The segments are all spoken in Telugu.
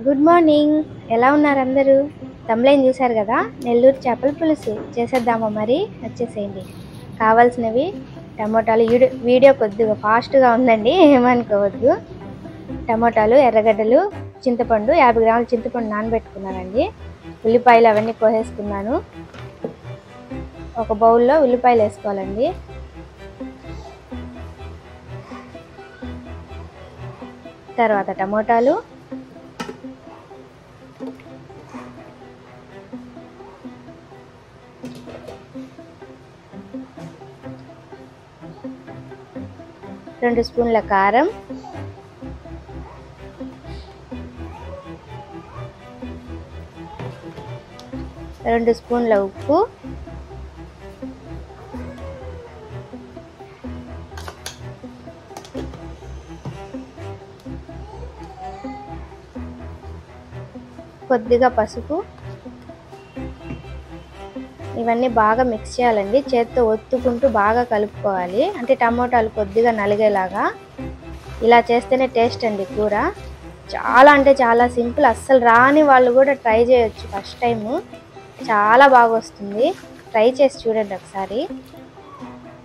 Good morning. ఎలా ఉన్నారు అందరూ? తమ్లైన్ చూశారు కదా, నెల్లూరు చేపల పులుసు చేసేద్దామా? మరి వచ్చేసేయండి. కావాల్సినవి టమోటాలు. వీడియో కొద్దిగా ఫాస్ట్గా ఉందండి, ఏమనుకోవద్దు. టమోటాలు, ఎర్రగడ్డలు, చింతపండు, 50 గ్రాముల చింతపండు నానబెట్టుకున్నానండి. ఉల్లిపాయలు అవన్నీ కోసేసుకున్నాను. ఒక బౌల్లో ఉల్లిపాయలు వేసుకోవాలండి. తర్వాత టమోటాలు, రెండు స్పూన్ల కారం, రెండు స్పూన్ల ఉప్పు, కొద్దిగా పసుపు. ఇవన్నీ బాగా మిక్స్ చేయాలండి. చేత్తో ఒత్తుకుంటూ బాగా కలుపుకోవాలి. అంటే టమోటాలు కొద్దిగా నలిగేలాగా. ఇలా చేస్తేనే టేస్ట్ అండి కూర. చాలా అంటే చాలా సింపుల్. అస్సలు రాని వాళ్ళు కూడా ట్రై చేయొచ్చు. ఫస్ట్ టైము చాలా బాగా వస్తుంది. ట్రై చేసి చూడండి ఒకసారి.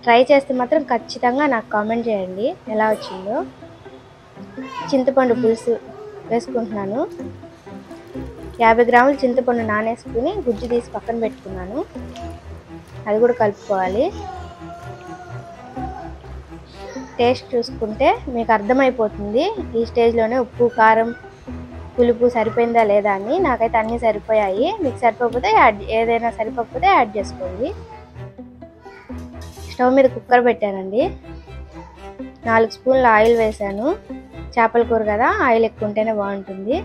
ట్రై చేస్తే మాత్రం ఖచ్చితంగా నాకు కామెంట్ చేయండి ఎలా వచ్చిందో. చింతపండు పులుసు వేసుకుంటున్నాను. 50 గ్రాముల చింతపండు నానేసుకుని గుజ్జు తీసి పక్కన పెట్టుకున్నాను. అది కూడా కలుపుకోవాలి. టేస్ట్ చూసుకుంటే మీకు అర్థమైపోతుంది ఈ స్టేజ్లోనే ఉప్పు, కారం, పులుపు సరిపోయిందా లేదా అని. నాకైతే అన్నీ సరిపోయాయి. మీకు సరిపోకపోతే ఏదైనా సరిపోకపోతే యాడ్ చేసుకోండి. స్టవ్ మీద కుక్కర్ పెట్టానండి. 4 స్పూన్ల ఆయిల్ వేసాను. చేపల కూర కదా, ఆయిల్ ఎక్కువ ఉంటేనే బాగుంటుంది.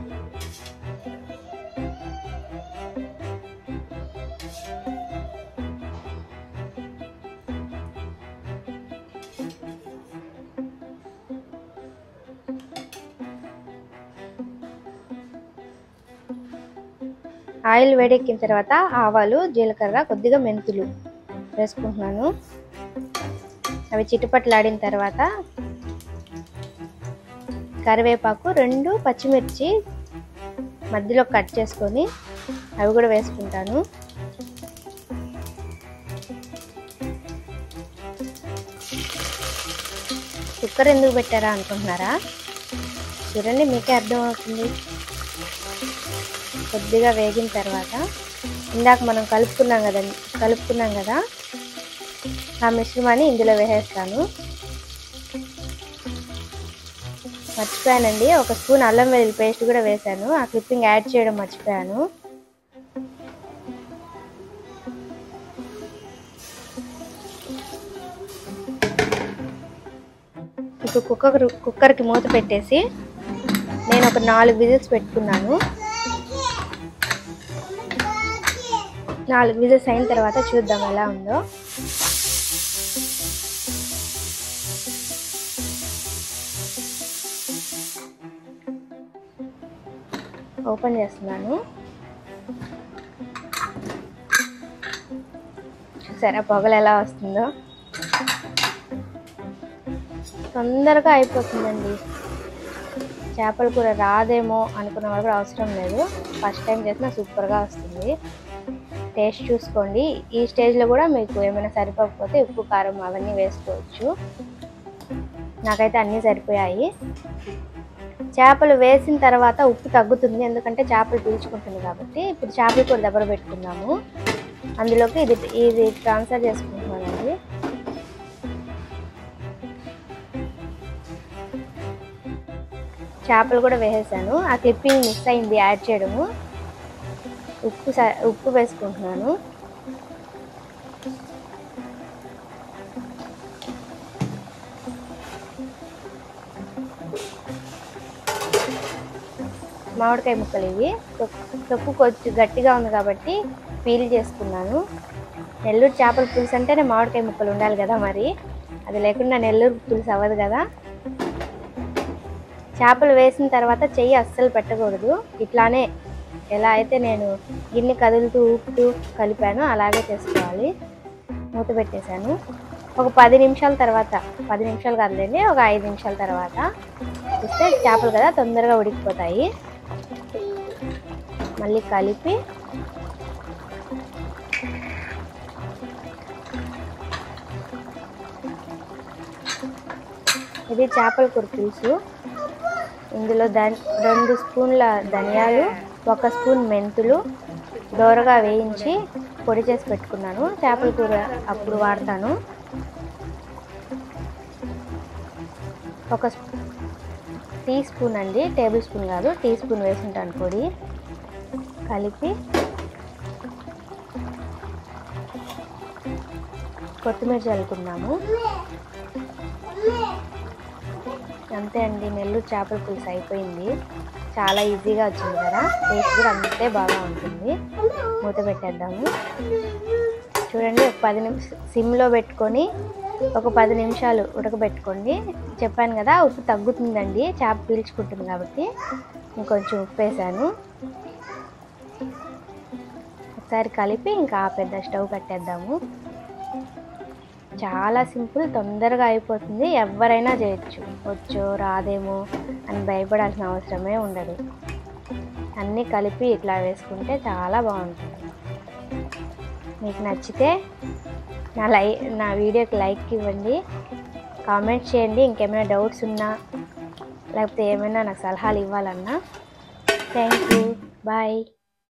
ఆయిల్ వేడెక్కిన తర్వాత ఆవాలు, జీలకర్ర, కొద్దిగా మెంతులు వేసుకుంటున్నాను. అవి చిటపట్లాడిన తర్వాత కరివేపాకు, 2 పచ్చిమిర్చి మధ్యలో కట్ చేసుకొని అవి కూడా వేసుకుంటాను. కుక్కర్ ఎందుకు పెట్టారా అనుకుంటున్నారా? చూడండి, మీకే అర్థమవుతుంది. కొద్దిగా వేగిన తర్వాత ఇందాక మనం కలుపుకున్నాం కదా ఆ మిశ్రమాన్ని ఇందులో వేసేస్తాను. మర్చిపోయానండి, 1 స్పూన్ అల్లం వెల్లుల్లి పేస్ట్ కూడా వేసాను. ఆ క్లిప్పింగ్ యాడ్ చేయడం మర్చిపోయాను. ఇప్పుడు కుక్కర్కి మూత పెట్టేసి నేను ఒక 4 విజిల్స్ పెట్టుకున్నాను. 4 విజిల్స్ అయిన తర్వాత చూద్దాం ఎలా ఉందో. ఓపెన్ చేస్తున్నాను. చూసారా పొగలు ఎలా వస్తుందో? తొందరగా అయిపోతుందండి. చేపల కూర రాదేమో అనుకున్న వాళ్ళు కూడా అవసరం లేదు. ఫస్ట్ టైం చేసినా సూపర్గా వస్తుంది. టేస్ట్ చూసుకోండి. ఈ స్టేజ్లో కూడా మీకు ఏమైనా సరిపోకపోతే ఉప్పు, కారం అవన్నీ వేసుకోవచ్చు. నాకైతే అన్నీ సరిపోయాయి. చేపలు వేసిన తర్వాత ఉప్పు తగ్గుతుంది, ఎందుకంటే చేపలు పీల్చుకుంటుంది కాబట్టి. ఇప్పుడు చేపల కూర దగ్గర పెట్టుకుందాము. అందులోకి ఇది ట్రాన్స్ఫర్ చేసుకుంటున్నానండి. చేపలు కూడా వేసేసాను. ఆ క్లిప్పింగ్ మిస్ అయింది యాడ్ చేయడము. ఉప్పు వేసుకుంటున్నాను. మామిడికాయ ముక్కలు ఇవి. తొక్కు కొంచెం గట్టిగా ఉంది కాబట్టి పీల్ చేసుకున్నాను. నెల్లూరు చేపల పులుసు అంటేనే మామిడికాయ ముక్కలు ఉండాలి కదా, మరి అది లేకుండా నెల్లూరు పులుసు అవ్వదు కదా. చేపలు వేసిన తర్వాత చెయ్యి అస్సలు పెట్టకూడదు. ఇట్లానే ఎలా అయితే నేను గిన్నె కదులుతూ ఊపుతూ కలిపానో అలాగే చేసుకోవాలి. మూత పెట్టేశాను. ఒక 10 నిమిషాల తర్వాత, 10 నిమిషాలు కాదులేండి, ఒక 5 నిమిషాల తర్వాత చూస్తే చేపలు కదా తొందరగా ఉడికిపోతాయి. మళ్ళీ కలిపి ఇది చేపల కూర పులుసు. ఇందులో 2 స్పూన్ల ధనియాలు, 1 స్పూన్ మెంతులు దోరగా వేయించి పొడి చేసి పెట్టుకున్నాను. చేపల కూర అప్పుడు వాడతాను. 1 టీ స్పూన్ అండి, టేబుల్ స్పూన్ కాదు, టీ స్పూన్ వేసుంటాను పొడి. కలిపి కొత్తిమీర చల్లుకున్నాము. అంతే అండి, నెల్లూరు చేపల పులుసు అయిపోయింది. చాలా ఈజీగా వచ్చింది కదా, టేస్ట్ కూడా అంతే బాగా ఉంటుంది. మూత పెట్టేద్దాము. చూడండి, ఒక 10 నిమిషాలు సిమ్లో పెట్టుకొని ఒక 10 నిమిషాలు ఉడకబెట్టుకోండి. చెప్పాను కదా ఉప్పు తగ్గుతుందండి, చేప పీల్చుకుంటుంది కాబట్టి ఇంకొంచెం ఉప్పు వేసాను. ఒకసారి కలిపి ఇంకా పెద్ద స్టవ్ కట్టేద్దాము. చాలా సింపుల్, తొందరగా అయిపోతుంది. ఎవరైనా చేయొచ్చు. వచ్చో రాదేమో అని భయపడాల్సిన అవసరమే ఉండదు. అన్నీ కలిపి ఇట్లా వేసుకుంటే చాలా బాగుంటుంది. మీకు నచ్చితే నా వీడియోకి లైక్ ఇవ్వండి, కామెంట్ చేయండి. ఇంకేమైనా డౌట్స్ ఉన్నా లేకపోతే ఏమైనా నాకు సలహాలు ఇవ్వాలన్నా. Thank you. బాయ్.